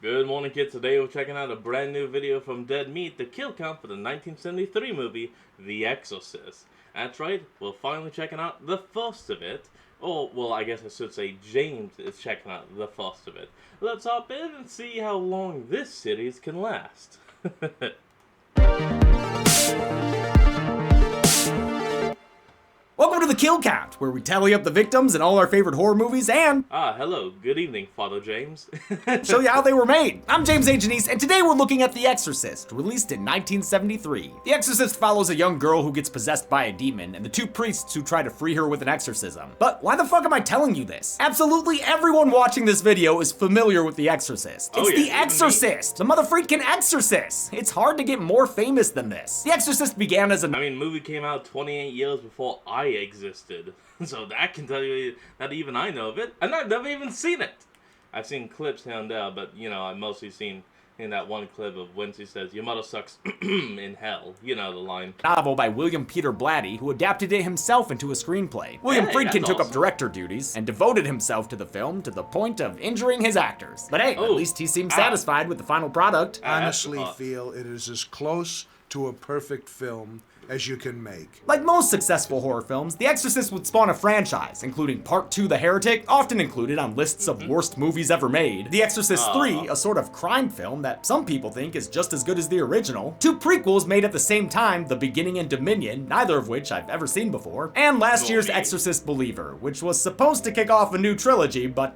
Good morning, kids. Today we're checking out a brand new video from Dead Meat, the kill count for the 1973 movie, The Exorcist. That's right, we're finally checking out the first of it. Or, well, I guess I should say James is checking out the first of it. Let's hop in and see how long this series can last. Welcome to the Kill Count, where we tally up the victims in all our favorite horror movies and Hello. Good evening, Father James. show you how they were made. I'm James A. Janice, and today we're looking at The Exorcist, released in 1973. The Exorcist follows a young girl who gets possessed by a demon and the two priests who try to free her with an exorcism. But why the fuck am I telling you this? Absolutely everyone watching this video is familiar with The Exorcist. It's The Exorcist, the motherfreaking Exorcist. It's hard to get more famous than this. The Exorcist began as a movie came out 28 years before I existed, so that can tell you that even I know of it, and I've never even seen it. I've seen clips here and there, but I've mostly seen in that one clip of when she says, "Your mother sucks in hell." You know the line. Novel by William Peter Blatty, who adapted it himself into a screenplay. William Friedkin took up director duties and devoted himself to the film to the point of injuring his actors. But hey, at least he seemed satisfied with the final product. I honestly feel it is as close to a perfect film as you can make. Like most successful horror films, The Exorcist would spawn a franchise, including Part 2 The Heretic, often included on lists of worst movies ever made, The Exorcist 3, a sort of crime film that some people think is just as good as the original, two prequels made at the same time, The Beginning and Dominion, neither of which I've ever seen before, and last year's Exorcist Believer, which was supposed to kick off a new trilogy, but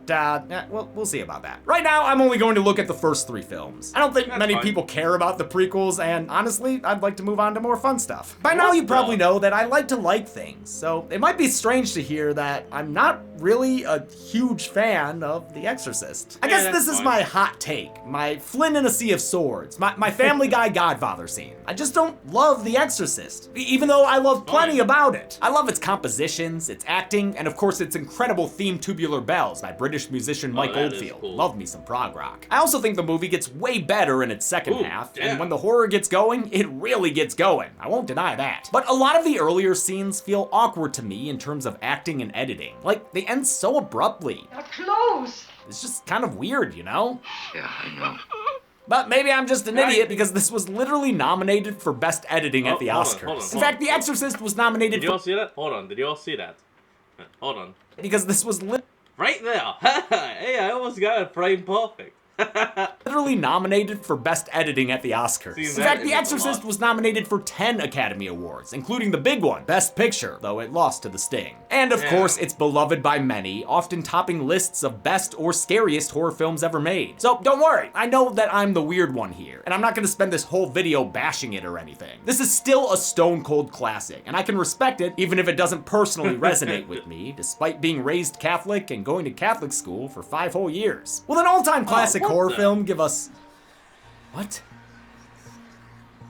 we'll see about that. Right now, I'm only going to look at the first three films. I don't think many people care about the prequels, and honestly, I'd like to move on to more fun stuff. By now you probably know that I like to like things, so it might be strange to hear that I'm not really a huge fan of The Exorcist. I guess this is my hot take, my Flynn in a Sea of Swords, my Family Guy Godfather scene. I just don't love The Exorcist, even though I love plenty about it. I love its compositions, its acting, and of course its incredible theme Tubular Bells by British musician Mike Oldfield. Cool. Love me some prog rock. I also think the movie gets way better in its second half, and when the horror gets going, it really gets going. I won't deny that. But a lot of the earlier scenes feel awkward to me in terms of acting and editing. Like, they end so abruptly. You're close. It's just kind of weird, you know? Yeah, I know. But maybe I'm just an idiot because this was literally nominated for Best Editing at the Oscars. In fact, The Exorcist was nominated Did you all see that? Hold on. Did you all see that? Hold on. Because this was right there. Hey, I almost got it framed perfect. literally nominated for Best Editing at the Oscars. In fact, The Exorcist was nominated for 10 Academy Awards, including the big one, Best Picture, though it lost to The Sting. And of course, it's beloved by many, often topping lists of best or scariest horror films ever made. So don't worry, I know that I'm the weird one here, and I'm not gonna spend this whole video bashing it or anything. This is still a stone cold classic, and I can respect it even if it doesn't personally resonate with me, despite being raised Catholic and going to Catholic school for 5 whole years. Will an all-time classic horror film give us... What?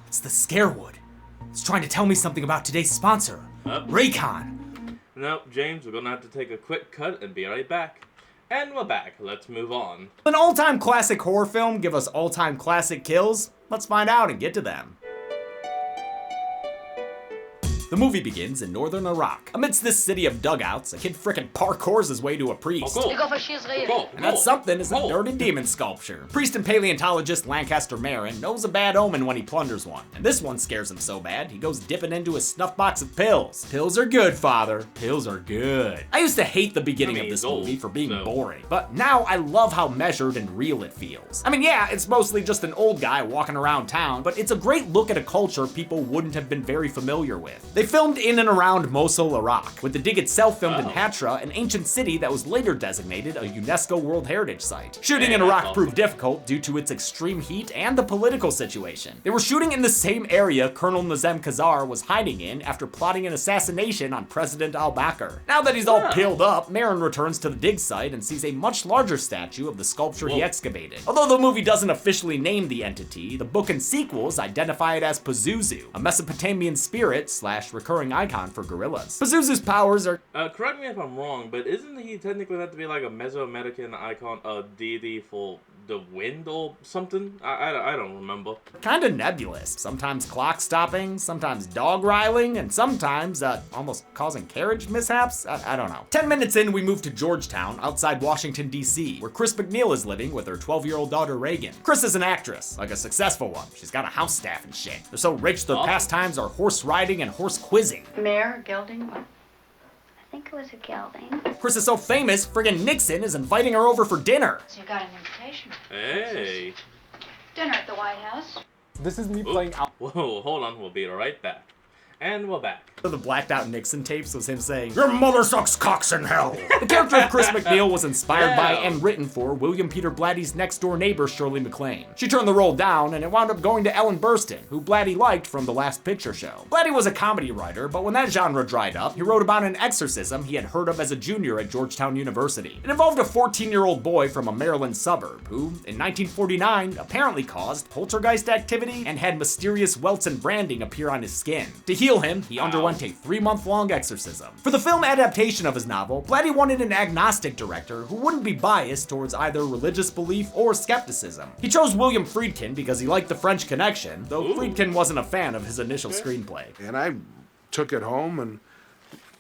It's the Scarewood. It's trying to tell me something about today's sponsor, Raycon. Nope, James, we're gonna have to take a quick cut and be right back. And we're back. Let's move on. Will an all-time classic horror film give us all-time classic kills? Let's find out and get to them. The movie begins in northern Iraq. Amidst this city of dugouts, a kid frickin' parkours his way to a priest. And that something is a dirty demon sculpture. Priest and paleontologist Lancaster Marin knows a bad omen when he plunders one. And this one scares him so bad, he goes dipping into a snuff box of pills. Pills are good, father. Pills are good. I used to hate the beginning of this movie for being boring, but now I love how measured and real it feels. I mean, yeah, it's mostly just an old guy walking around town, but it's a great look at a culture people wouldn't have been very familiar with. They filmed in and around Mosul, Iraq, with the dig itself filmed in Hatra, an ancient city that was later designated a UNESCO World Heritage Site. Shooting in Iraq proved difficult due to its extreme heat and the political situation. They were shooting in the same area Colonel Nazem Khazar was hiding in after plotting an assassination on President al-Bakr. Now that he's all peeled up, Marin returns to the dig site and sees a much larger statue of the sculpture he excavated. Although the movie doesn't officially name the entity, the book and sequels identify it as Pazuzu, a Mesopotamian spirit / recurring icon for gorillas. Pazuzu's powers are... correct me if I'm wrong, but isn't he technically meant to be like a Mesoamerican icon, a deity for the wind or something. I don't remember. Kinda nebulous. Sometimes clock stopping, sometimes dog riling, and sometimes almost causing carriage mishaps. I don't know. 10 minutes in, we move to Georgetown, outside Washington, D.C., where Chris McNeil is living with her 12-year-old daughter Reagan. Chris is an actress, like a successful one. She's got a house staff and shit. They're so rich their pastimes are horse riding and horse quizzing. Mayor, gelding, what? I think it was a gelding. Chris is so famous, friggin' Nixon is inviting her over for dinner. So you got an invitation. Hey. Dinner at the White House. This is me playing out. Whoa, hold on, we'll be right back. And we're back. The blacked out Nixon tapes was him saying, "Your mother sucks cocks in hell." The character of Chris McNeil was inspired by and written for William Peter Blatty's next door neighbor, Shirley MacLaine. She turned the role down, and it wound up going to Ellen Burstyn, who Blatty liked from The Last Picture Show. Blatty was a comedy writer, but when that genre dried up, he wrote about an exorcism he had heard of as a junior at Georgetown University. It involved a 14-year-old boy from a Maryland suburb, who, in 1949, apparently caused poltergeist activity and had mysterious welts and branding appear on his skin. To heal him, he underwent a 3-month-long exorcism. For the film adaptation of his novel, Blatty wanted an agnostic director who wouldn't be biased towards either religious belief or skepticism. He chose William Friedkin because he liked The French Connection, though Friedkin wasn't a fan of his initial screenplay. And I took it home and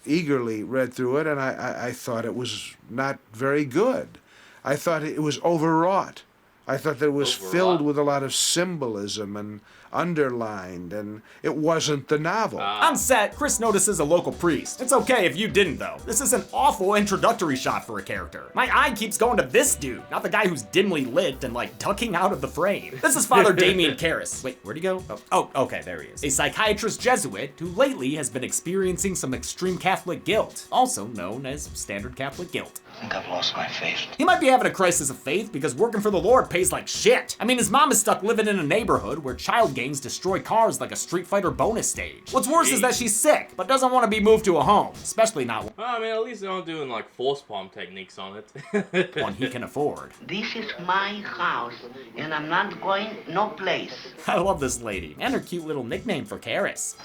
eagerly read through it, and I thought it was not very good. I thought it was overwrought. I thought that it was filled with a lot of symbolism and underlined, and it wasn't the novel. On set, Chris notices a local priest. It's okay if you didn't, though. This is an awful introductory shot for a character. My eye keeps going to this dude, not the guy who's dimly lit and, like, ducking out of the frame. This is Father Damien Karras. Wait, where'd he go? Oh, okay, there he is. A psychiatrist Jesuit who lately has been experiencing some extreme Catholic guilt, also known as standard Catholic guilt. I think I've lost my faith. He might be having a crisis of faith because working for the Lord pays like shit. I mean, his mom is stuck living in a neighborhood where child gangs destroy cars like a Street Fighter bonus stage. What's worse is that she's sick, but doesn't want to be moved to a home, especially not Well, I mean, at least they're not doing like force palm techniques on it. one he can afford. This is my house, and I'm not going no place. I love this lady, and her cute little nickname for Karras.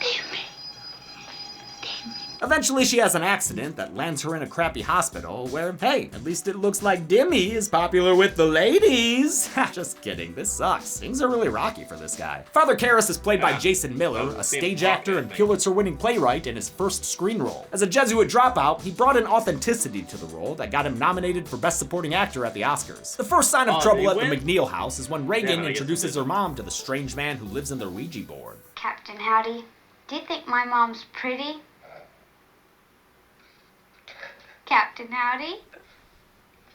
Eventually, she has an accident that lands her in a crappy hospital where, hey, at least it looks like Dimmy is popular with the ladies. Just kidding, this sucks. Things are really rocky for this guy. Father Karras is played by Jason Miller, a stage actor and Pulitzer-winning playwright in his first screen role. As a Jesuit dropout, he brought an authenticity to the role that got him nominated for Best Supporting Actor at the Oscars. The first sign of trouble at the McNeil house is when Reagan introduces her mom to the strange man who lives in their Ouija board. Captain Howdy, do you think my mom's pretty? Captain Howdy?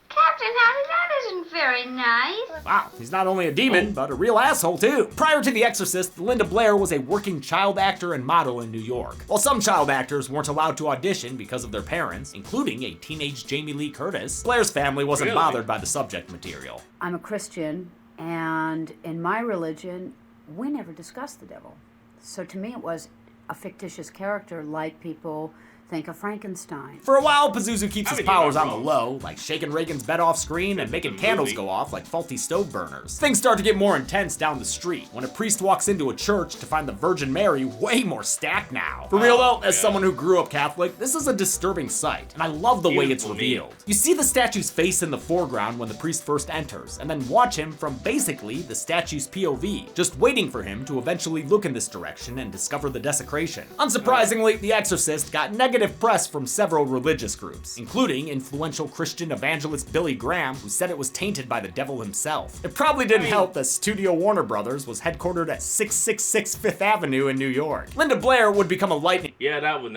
Captain Howdy, that isn't very nice. Wow, he's not only a demon, but a real asshole too. Prior to The Exorcist, Linda Blair was a working child actor and model in New York. While some child actors weren't allowed to audition because of their parents, including a teenage Jamie Lee Curtis, Blair's family wasn't bothered by the subject material. I'm a Christian, and in my religion, we never discussed the devil. So to me, it was a fictitious character like people think of Frankenstein. For a while, Pazuzu keeps his powers on the low, like shaking Reagan's bed off screen and making candles go off like faulty stove burners. Things start to get more intense down the street when a priest walks into a church to find the Virgin Mary way more stacked now. For real though, as someone who grew up Catholic, this is a disturbing sight, and I love the way it's revealed. You see the statue's face in the foreground when the priest first enters, and then watch him from basically the statue's POV, just waiting for him to eventually look in this direction and discover the desecration. Unsurprisingly, The Exorcist got negative press from several religious groups, including influential Christian evangelist Billy Graham, who said it was tainted by the devil himself. It probably didn't help that Studio Warner Brothers was headquartered at 666 Fifth Avenue in New York. Linda Blair would become a lightning that would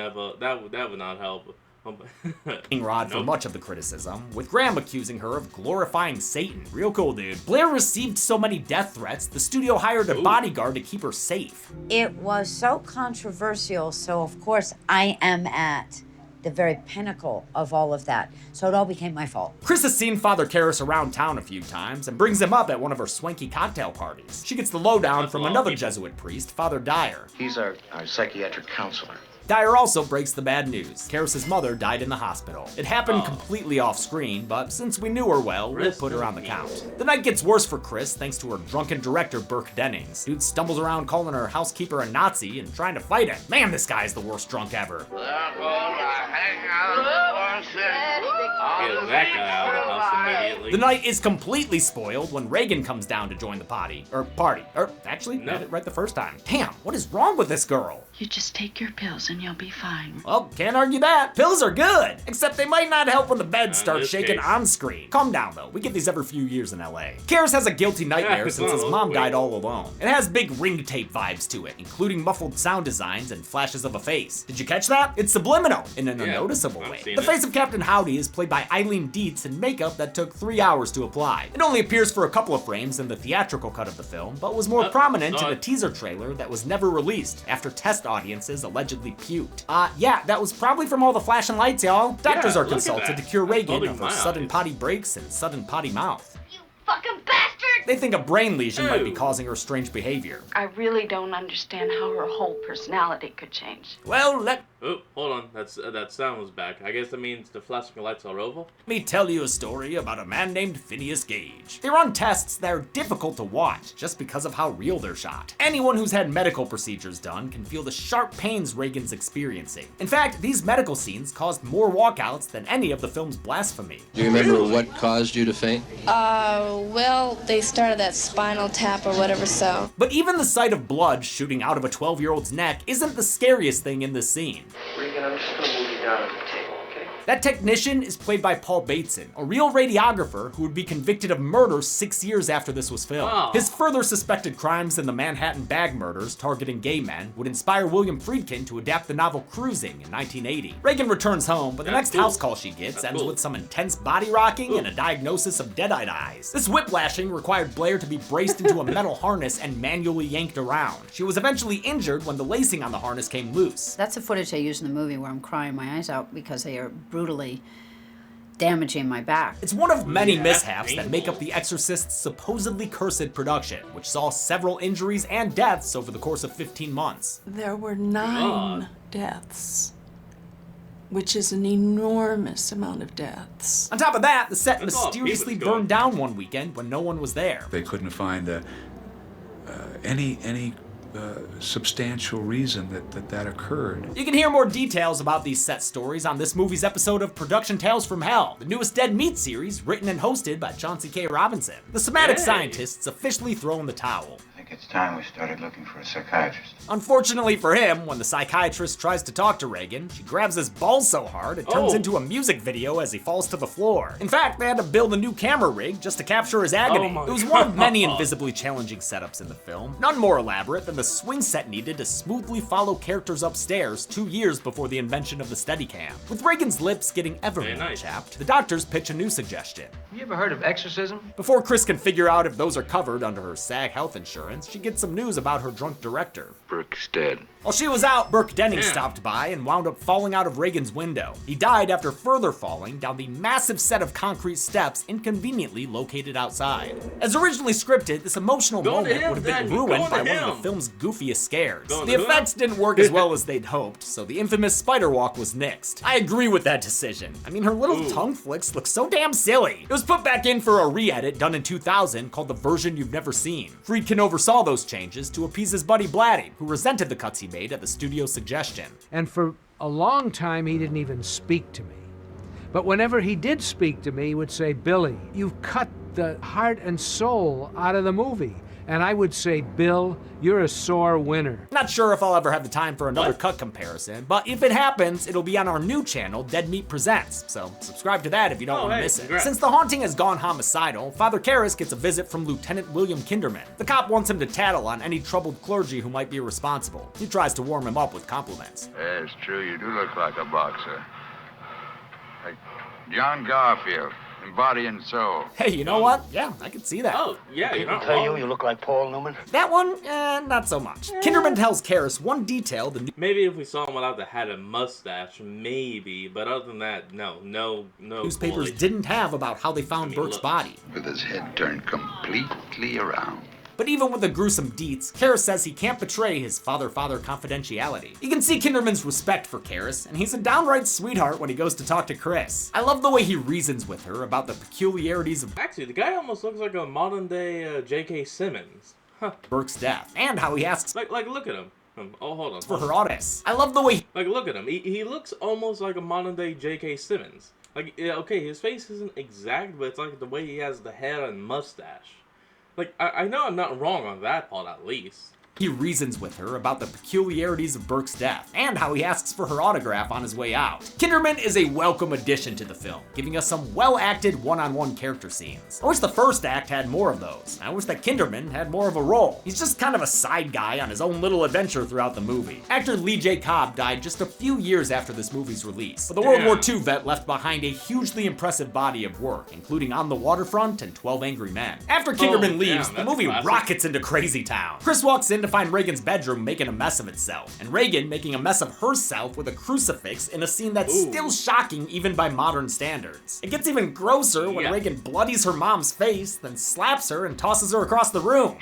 not help. rod for much of the criticism, with Graham accusing her of glorifying Satan. Real cool, dude. Blair received so many death threats, the studio hired a bodyguard to keep her safe. It was so controversial, so of course I am at the very pinnacle of all of that. So it all became my fault. Chris has seen Father Karras around town a few times and brings him up at one of her swanky cocktail parties. She gets the lowdown from another Jesuit priest, Father Dyer. He's our psychiatric counselor. Dyer also breaks the bad news. Karras' mother died in the hospital. It happened completely off screen, but since we knew her well, we'll put her on the count. The night gets worse for Chris thanks to her drunken director, Burke Dennings. Dude stumbles around calling her housekeeper a Nazi and trying to fight him. Man, this guy's the worst drunk ever. Get that guy out of the house immediately. The night is completely spoiled when Reagan comes down to join the party. Actually, got it right the first time. Damn, what is wrong with this girl? You just take your pills and you'll be fine. Well, can't argue that. Pills are good, except they might not help when the bed starts shaking on screen. Calm down, though. We get these every few years in LA. Karis has a guilty nightmare since his mom died all alone. It has big ring tape vibes to it, including muffled sound designs and flashes of a face. Did you catch that? It's subliminal in an unnoticeable way. The face of Captain Howdy is played by Eileen Dietz in makeup that took 3 hours to apply. It only appears for a couple of frames in the theatrical cut of the film, but was more prominent in a teaser trailer that was never released after test audiences allegedly puked. Yeah, that was probably from all the flashing lights, y'all. Doctors are consulted to cure Reagan of her sudden potty breaks and sudden potty mouth. You fucking bastard! They think a brain lesion might be causing her strange behavior. I really don't understand how her whole personality could change. Well, let Oh, hold on. That sound was back. I guess that means the flashing lights are over. me tell you a story about a man named Phineas Gage. They run tests that are difficult to watch just because of how real they're shot. Anyone who's had medical procedures done can feel the sharp pains Reagan's experiencing. In fact, these medical scenes caused more walkouts than any of the film's blasphemy. Do you remember what caused you to faint? Well, they started that spinal tap or whatever, so. But even the sight of blood shooting out of a 12-year-old's neck isn't the scariest thing in this scene. Regan, I'm just gonna move you down to the table, okay? That technician is played by Paul Bateson, a real radiographer who would be convicted of murder 6 years after this was filmed. Oh. His further suspected crimes in the Manhattan bag murders targeting gay men would inspire William Friedkin to adapt the novel Cruising in 1980. Reagan returns home, but the next house call she gets ends with some intense body rocking and a diagnosis of dead-eyed eyes. This whiplashing required Blair to be braced into a metal harness and manually yanked around. She was eventually injured when the lacing on the harness came loose. That's the footage I use in the movie where I'm crying my eyes out because they are brutally damaging my back. It's one of many mishaps that make up The Exorcist's supposedly cursed production, which saw several injuries and deaths over the course of 15 months. There were 9 deaths, which is an enormous amount of deaths. On top of that, the set That's all mysteriously people burned down one weekend when no one was there. They couldn't find any substantial reason that occurred. You can hear more details about these set stories on this movie's episode of Production Tales from Hell, the newest Dead Meat series written and hosted by Chauncey K. Robinson. The somatic scientists officially throw in the towel. I think it's time we started looking for a psychiatrist. Unfortunately for him, when the psychiatrist tries to talk to Reagan, she grabs his balls so hard it turns into a music video as he falls to the floor. In fact, they had to build a new camera rig just to capture his agony. It was one of many invisibly challenging setups in the film, none more elaborate than the swing set needed to smoothly follow characters upstairs 2 years before the invention of the Steadicam. With Reagan's lips getting ever more chapped, the doctors pitch a new suggestion. Have you ever heard of exorcism? Before Chris can figure out if those are covered under her SAG health insurance, she gets some news about her drunk director. Burke's dead. While she was out, Burke Denning stopped by and wound up falling out of Reagan's window. He died after further falling down the massive set of concrete steps inconveniently located outside. As originally scripted, this emotional moment would have been ruined by one of the film's goofiest scares. The effects didn't work as well as they'd hoped, so the infamous spider walk was nixed. I agree with that decision. I mean, her little tongue flicks look so damn silly. It was put back in for a re-edit done in 2000 called The Version You've Never Seen. Friedkin oversaw those changes to appease his buddy Blatty, who resented the cuts he made at the studio's suggestion. And for a long time, he didn't even speak to me. But whenever he did speak to me, he would say, "Billy, you've cut the heart and soul out of the movie." And I would say, "Bill, you're a sore winner." Not sure if I'll ever have the time for another cut comparison, but if it happens, it'll be on our new channel, Dead Meat Presents, so subscribe to that if you don't want to miss it. Since the haunting has gone homicidal, Father Karras gets a visit from Lieutenant William Kinderman. The cop wants him to tattle on any troubled clergy who might be responsible. He tries to warm him up with compliments. Yeah, it's true, you do look like a boxer. Like John Garfield. In body and soul. Hey, you know what? Yeah, I can see that. Oh, yeah, you're not Tell wrong. you look like Paul Newman? That one, not so much. Kinderman tells Karras one detail the Maybe if we saw him without the hat and mustache, maybe. But other than that, no. newspapers didn't have about how they found Burke's body. With his head turned completely around. But even with the gruesome deeds, Karras says he can't betray his father-father confidentiality. You can see Kinderman's respect for Karras, and he's a downright sweetheart when he goes to talk to Chris. I love the way he reasons with her about the peculiarities of Actually, the guy almost looks like a modern-day J.K. Simmons. Huh. Burke's death, and how he asks Like, look at him. Oh, hold on. for her audits. I love the way Like, look at him. He looks almost like a modern-day J.K. Simmons. Like, yeah, okay, his face isn't exact, but it's like the way he has the hair and mustache. Like, I know I'm not wrong on that part, at least. He reasons with her about the peculiarities of Burke's death, and how he asks for her autograph on his way out. Kinderman is a welcome addition to the film, giving us some well-acted one-on-one character scenes. I wish the first act had more of those. I wish that Kinderman had more of a role. He's just kind of a side guy on his own little adventure throughout the movie. Actor Lee J. Cobb died just a few years after this movie's release, but the World War II vet left behind a hugely impressive body of work, including On the Waterfront and 12 Angry Men. After Kinderman leaves, the movie rockets into crazy town. Chris walks in to find Reagan's bedroom making a mess of itself, and Reagan making a mess of herself with a crucifix in a scene that's still shocking even by modern standards. It gets even grosser when Reagan bloodies her mom's face, then slaps her and tosses her across the room.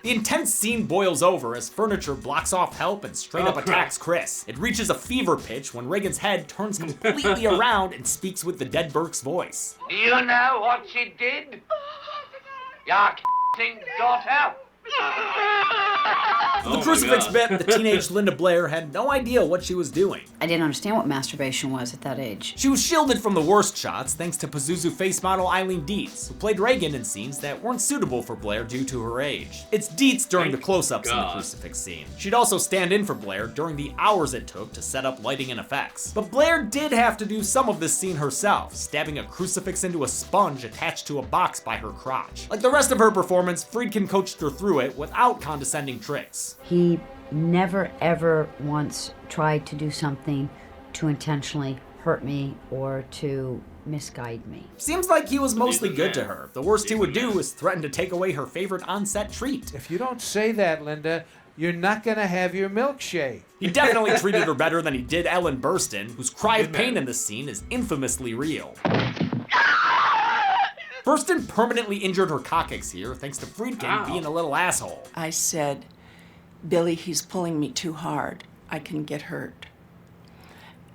The intense scene boils over as furniture blocks off help and straight up attacks Chris. It reaches a fever pitch when Reagan's head turns completely around and speaks with the dead Burke's voice. Do you know what she did? Your daughter? For the crucifix bit, the teenage Linda Blair had no idea what she was doing. I didn't understand what masturbation was at that age. She was shielded from the worst shots thanks to Pazuzu face model Eileen Dietz, who played Reagan in scenes that weren't suitable for Blair due to her age. It's Dietz during the close-ups in the crucifix scene. She'd also stand in for Blair during the hours it took to set up lighting and effects. But Blair did have to do some of this scene herself, stabbing a crucifix into a sponge attached to a box by her crotch. Like the rest of her performance, Friedkin coached her through it without condescending tricks. He never ever once tried to do something to intentionally hurt me or to misguide me. Seems like he was mostly good to her. The worst he would do is threaten to take away her favorite on-set treat. If you don't say that, Linda, you're not gonna have your milkshake. He definitely treated her better than he did Ellen Burstyn, whose cry of pain in this scene is infamously real. Burstyn permanently injured her coccyx here thanks to Friedkin being a little asshole. I said, Billy, he's pulling me too hard. I can get hurt.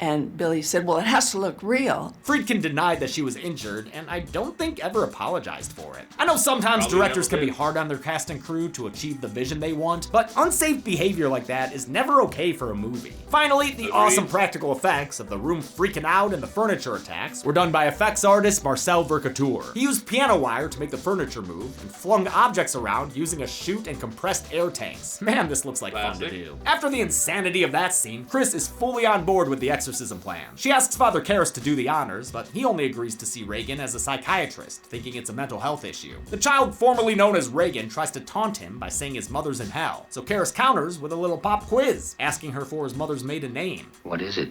And Billy said, well, it has to look real. Friedkin denied that she was injured, and I don't think ever apologized for it. I know sometimes directors can be hard on their cast and crew to achieve the vision they want, but unsafe behavior like that is never okay for a movie. Finally, the awesome practical effects of the room freaking out and the furniture attacks were done by effects artist Marcel Vercouture. He used piano wire to make the furniture move and flung objects around using a chute and compressed air tanks. Man, this looks like fun to do. After the insanity of that scene, Chris is fully on board with the exorcism plan. She asks Father Karras to do the honors, but he only agrees to see Reagan as a psychiatrist, thinking it's a mental health issue. The child formerly known as Reagan tries to taunt him by saying his mother's in hell, so Karras counters with a little pop quiz, asking her for his mother's maiden name. What is it?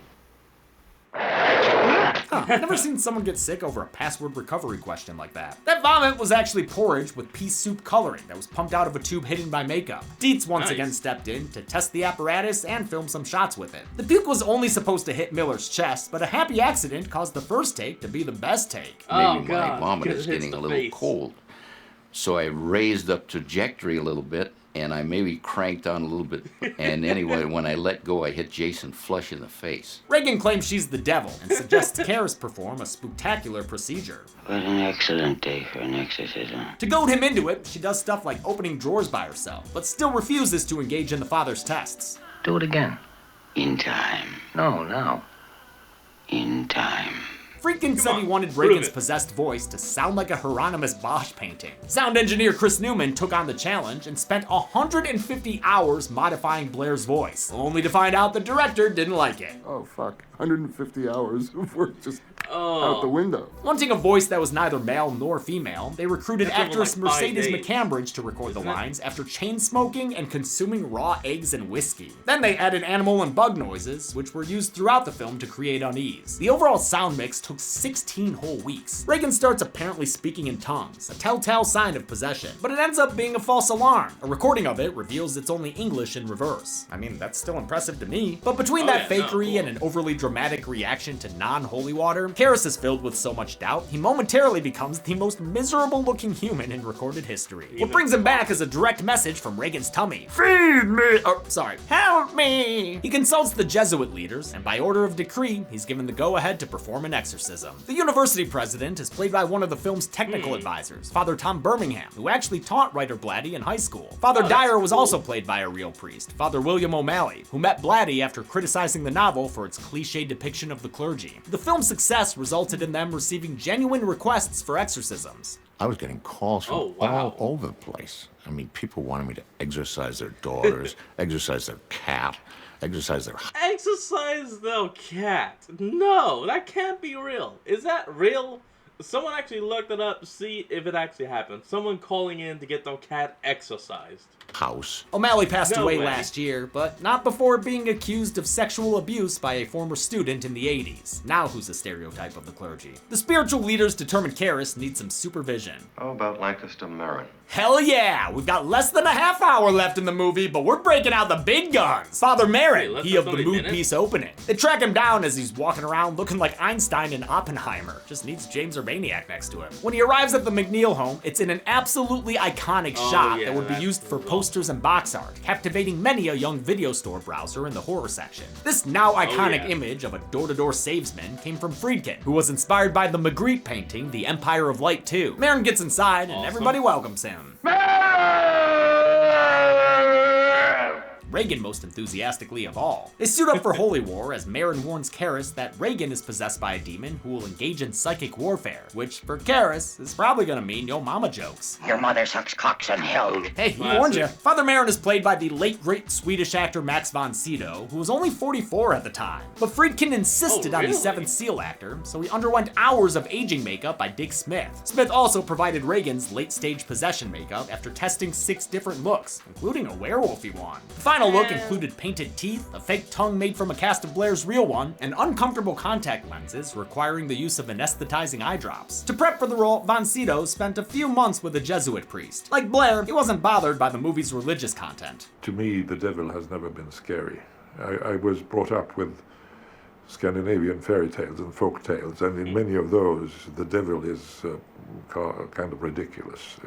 Huh, I've never seen someone get sick over a password recovery question like that. That vomit was actually porridge with pea soup coloring that was pumped out of a tube hidden by makeup. Dietz once again stepped in to test the apparatus and film some shots with it. The puke was only supposed to hit Miller's chest, but a happy accident caused the first take to be the best take. Maybe my vomit is getting a little cold. So I raised up trajectory a little bit, and I maybe cranked on a little bit. And anyway, when I let go, I hit Jason flush in the face. Reagan claims she's the devil and suggests Karras perform a spectacular procedure. What an excellent day for an exorcism. To goad him into it, she does stuff like opening drawers by herself, but still refuses to engage in the father's tests. Do it again. In time. No, now. In time. Friedkin said he wanted Reagan's possessed voice to sound like a Hieronymus Bosch painting. Sound engineer Chris Newman took on the challenge and spent 150 hours modifying Blair's voice, only to find out the director didn't like it. Oh, fuck. 150 hours of work just out the window. Wanting a voice that was neither male nor female, they recruited actress Mercedes McCambridge to record the lines after chain smoking and consuming raw eggs and whiskey. Then they added animal and bug noises, which were used throughout the film to create unease. The overall sound mix took 16 whole weeks. Reagan starts apparently speaking in tongues, a telltale sign of possession, but it ends up being a false alarm. A recording of it reveals it's only English in reverse. I mean, that's still impressive to me. But between that fakery and an overly dramatic reaction to non-holy water, Karras is filled with so much doubt, he momentarily becomes the most miserable looking human in recorded history. What brings him back is a direct message from Reagan's tummy. Feed me! Or, sorry, help me! He consults the Jesuit leaders, and by order of decree, he's given the go-ahead to perform an exorcism. The university president is played by one of the film's technical advisors, Father Tom Birmingham, who actually taught writer Blatty in high school. Father Dyer was also played by a real priest, Father William O'Malley, who met Blatty after criticizing the novel for its cliche depiction of the clergy. The film's success resulted in them receiving genuine requests for exorcisms. I was getting calls from all over the place. I mean, people wanted me to exorcise their daughters, exorcise their cat, exorcise their... Exorcise their cat? No, that can't be real. Is that real? Someone actually looked it up to see if it actually happened. Someone calling in to get their cat exorcised. House. O'Malley passed away last year, but not before being accused of sexual abuse by a former student in the 80s. Now who's a stereotype of the clergy? The spiritual leaders determined Karras needs some supervision. How about Lancaster Merrin? Hell yeah! We've got less than a half hour left in the movie, but we're breaking out the big guns! Father Merrin, he of the mood piece opening. They track him down as he's walking around looking like Einstein and Oppenheimer. Just needs James Urbaniak next to him. When he arrives at the McNeil home, it's in an absolutely iconic shot that would be used for posters and box art, captivating many a young video store browser in the horror section. This now iconic image of a door-to-door salesman came from Friedkin, who was inspired by the Magritte painting, The Empire of Light 2. Merrin gets inside and everybody welcomes him. Reagan most enthusiastically of all. They suit up for Holy War as Merrin warns Karras that Reagan is possessed by a demon who will engage in psychic warfare, which for Karras is probably gonna mean yo mama jokes. Your mother sucks cocks in hell. Hey, he warned you. Father Merrin is played by the late great Swedish actor Max von Sydow, who was only 44 at the time. But Friedkin insisted on the Seventh Seal actor, so he underwent hours of aging makeup by Dick Smith. Smith also provided Reagan's late-stage possession makeup after testing 6 different looks, including a werewolfy one. The final look included painted teeth, a fake tongue made from a cast of Blair's real one, and uncomfortable contact lenses requiring the use of anesthetizing eye drops. To prep for the role, von Sydow spent a few months with a Jesuit priest. Like Blair, he wasn't bothered by the movie's religious content. To me, the devil has never been scary. I was brought up with Scandinavian fairy tales and folk tales, and in many of those, the devil is kind of ridiculous.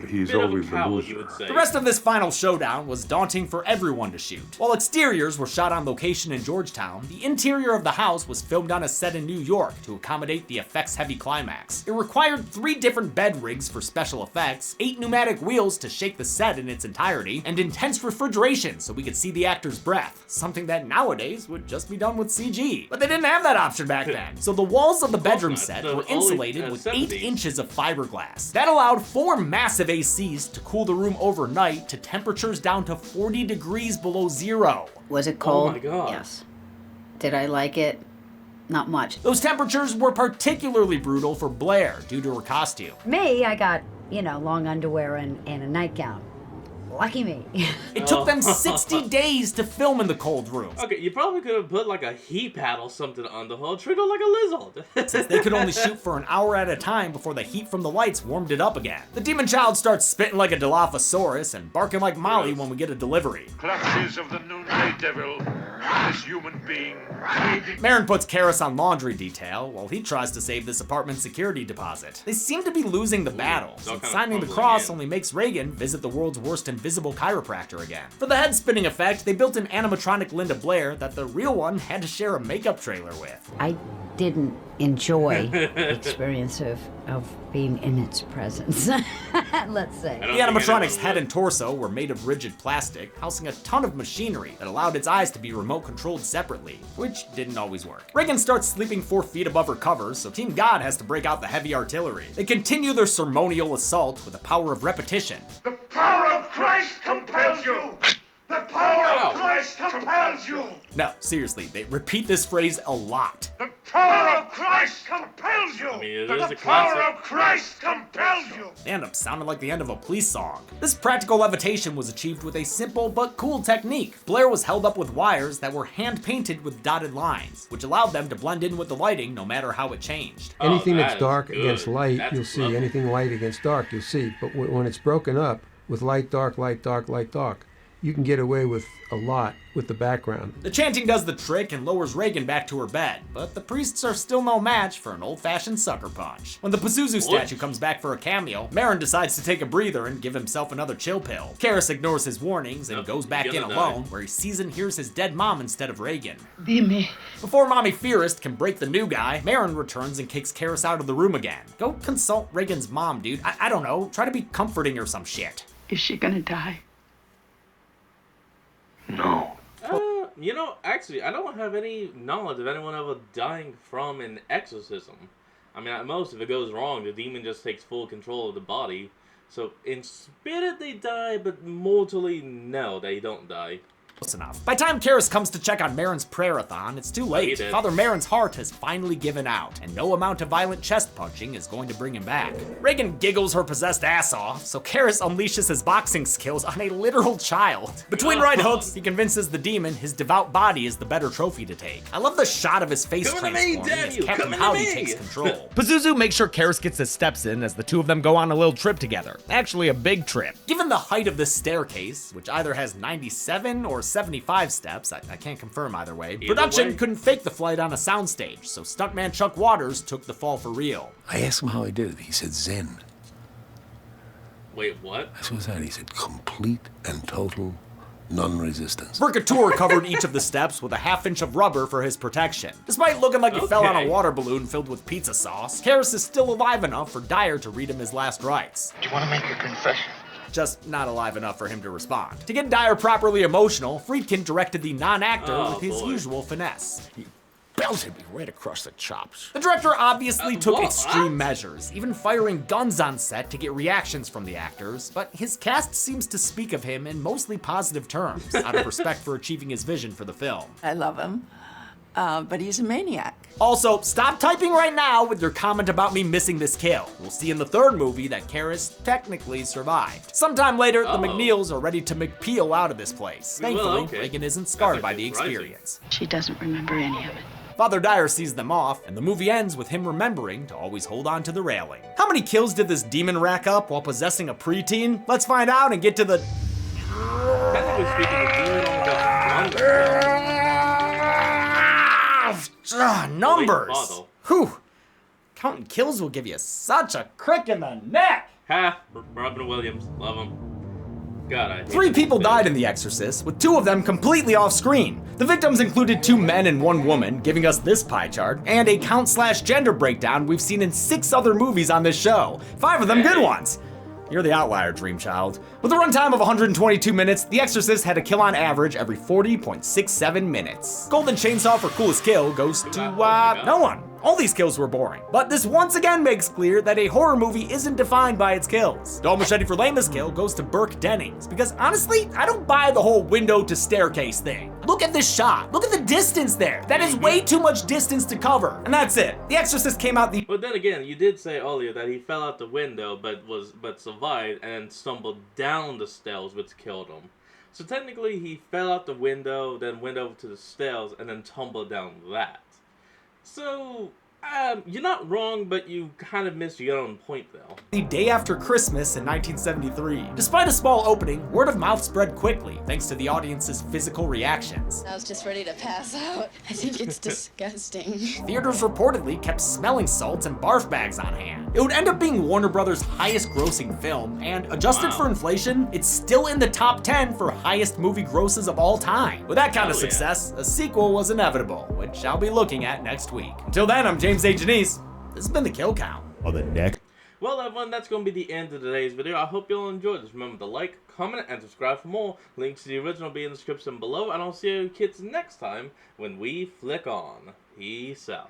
He's always the loser. The rest of this final showdown was daunting for everyone to shoot. While exteriors were shot on location in Georgetown, the interior of the house was filmed on a set in New York to accommodate the effects-heavy climax. It required 3 different bed rigs for special effects, 8 pneumatic wheels to shake the set in its entirety, and intense refrigeration so we could see the actor's breath, something that nowadays would just be done with CG. But they didn't have that option back then, so the walls of the bedroom set were insulated with 8 inches of fiberglass. That allowed 4 massive ACs to cool the room overnight to temperatures down to 40 degrees below zero. Was it cold? Oh my God. Yes. Did I like it? Not much. Those temperatures were particularly brutal for Blair due to her costume. Me, I got, long underwear and a nightgown. Lucky me. It took them 60 days to film in the cold room. Okay, you probably could have put like a heat pad or something on the hull, treat it like a lizard. Since they could only shoot for an hour at a time before the heat from the lights warmed it up again. The demon child starts spitting like a Dilophosaurus and barking like Molly when we get a delivery. Clutches of the noonday devil, this human being. Merrin puts Karras on laundry detail while he tries to save this apartment security deposit. They seem to be losing the battle, since signing the cross only makes Reagan visit the world's worst invisible chiropractor again. For the head spinning effect, they built an animatronic Linda Blair that the real one had to share a makeup trailer with. I didn't enjoy the experience of being in its presence, let's say. The animatronic's head and torso were made of rigid plastic, housing a ton of machinery that allowed its eyes to be remote controlled separately, which didn't always work. Reagan starts sleeping 4 feet above her covers, so Team God has to break out the heavy artillery. They continue their ceremonial assault with the power of repetition. The power of Christ compels you! The power of Christ compels you! No, seriously, they repeat this phrase a lot. The power of Christ compels you! I mean, it is the a power classic. of Christ compels you! They end up sounding like the end of a police song. This practical levitation was achieved with a simple but cool technique. Blair was held up with wires that were hand-painted with dotted lines, which allowed them to blend in with the lighting no matter how it changed. Anything that's is dark good. against light, That's you'll see. lovely. Anything light against dark, you'll see. But when it's broken up with light, dark, light, dark, light, dark, you can get away with a lot with the background. The chanting does the trick and lowers Reagan back to her bed, but the priests are still no match for an old-fashioned sucker punch. When the Pazuzu statue comes back for a cameo, Marin decides to take a breather and give himself another chill pill. Karras ignores his warnings and goes back in alone, where he sees and hears his dead mom instead of Reagan. Dime. Before Mommy Fearist can break the new guy, Marin returns and kicks Karras out of the room again. Go consult Reagan's mom, dude. I don't know, try to be comforting or some shit. Is she gonna die? No. You know, actually, I don't have any knowledge of anyone ever dying from an exorcism. I mean, at most, if it goes wrong, the demon just takes full control of the body. So, in spirit, they die, but mortally, no, they don't die. Close enough. By the time Karras comes to check on Marin's prayer-a-thon, it's too late. Father Marin's heart has finally given out, and no amount of violent chest punching is going to bring him back. Reagan giggles her possessed ass off, so Karras unleashes his boxing skills on a literal child. Between right hooks, he convinces the demon his devout body is the better trophy to take. I love the shot of his face transforming as Captain Howdy takes control. Pazuzu makes sure Karras gets his steps in as the two of them go on a little trip together. Actually, a big trip. Given the height of this staircase, which either has 97 or 75 steps, I can't confirm either way, production couldn't fake the flight on a soundstage, so stuntman Chuck Waters took the fall for real. I asked him how he did it. He said Zen. Wait, what? I saw that. He said complete and total non-resistance. Vercatur covered each of the steps with a half-inch of rubber for his protection. Despite looking like he fell on a water balloon filled with pizza sauce, Karras is still alive enough for Dyer to read him his last rites. Do you want to make a confession? Just not alive enough for him to respond. To get Dyer properly emotional, Friedkin directed the non-actor with his usual finesse. He belted me right across the chops. The director obviously took extreme measures, even firing guns on set to get reactions from the actors, but his cast seems to speak of him in mostly positive terms, out of respect for achieving his vision for the film. I love him, but he's a maniac. Also, stop typing right now with your comment about me missing this kill. We'll see in the third movie that Karras technically survived. Sometime later, the McNeils are ready to McPeel out of this place. Thankfully, Reagan isn't scarred by the experience. She doesn't remember any of it. Father Dyer sees them off, and the movie ends with him remembering to always hold on to the railing. How many kills did this demon rack up while possessing a preteen? Let's find out and get to the... Technically speaking, the demon only got numbers! Whew! Counting kills will give you such a crick in the neck! Ha! Robin Williams. Love him. God, I hate 3 people died in The Exorcist, with 2 of them completely off-screen. The victims included 2 men and 1 woman, giving us this pie chart, and a count/gender breakdown we've seen in 6 other movies on this show. 5 of them good ones. You're the outlier, Dream Child. With a runtime of 122 minutes, The Exorcist had a kill on average every 40.67 minutes. Golden Chainsaw for coolest kill goes to, no one. All these kills were boring. But this once again makes clear that a horror movie isn't defined by its kills. Dull Machete for lamest kill goes to Burke Dennings, because honestly, I don't buy the whole window to staircase thing. Look at this shot. Look at the distance there. That is way too much distance to cover. And that's it. The Exorcist came out the... But then again, you did say earlier that he fell out the window but survived and then stumbled down the stairs, which killed him. So technically he fell out the window, then went over to the stairs, and then tumbled down that. So, you're not wrong, but you kind of missed your own point, though. The day after Christmas in 1973. Despite a small opening, word of mouth spread quickly, thanks to the audience's physical reactions. I was just ready to pass out. I think it's disgusting. Theaters reportedly kept smelling salts and barf bags on hand. It would end up being Warner Brothers' highest grossing film, and adjusted for inflation, it's still in the top 10 for highest movie grosses of all time. With that kind of success, a sequel was inevitable, which I'll be looking at next week. Until then, I'm James A. Janice. This has been The Kill Count. On the neck. Well, everyone, that's going to be the end of today's video. I hope you all enjoyed this. Remember to like, comment, and subscribe for more. Links to the original will be in the description below, and I'll see you kids next time when we flick on. Peace out.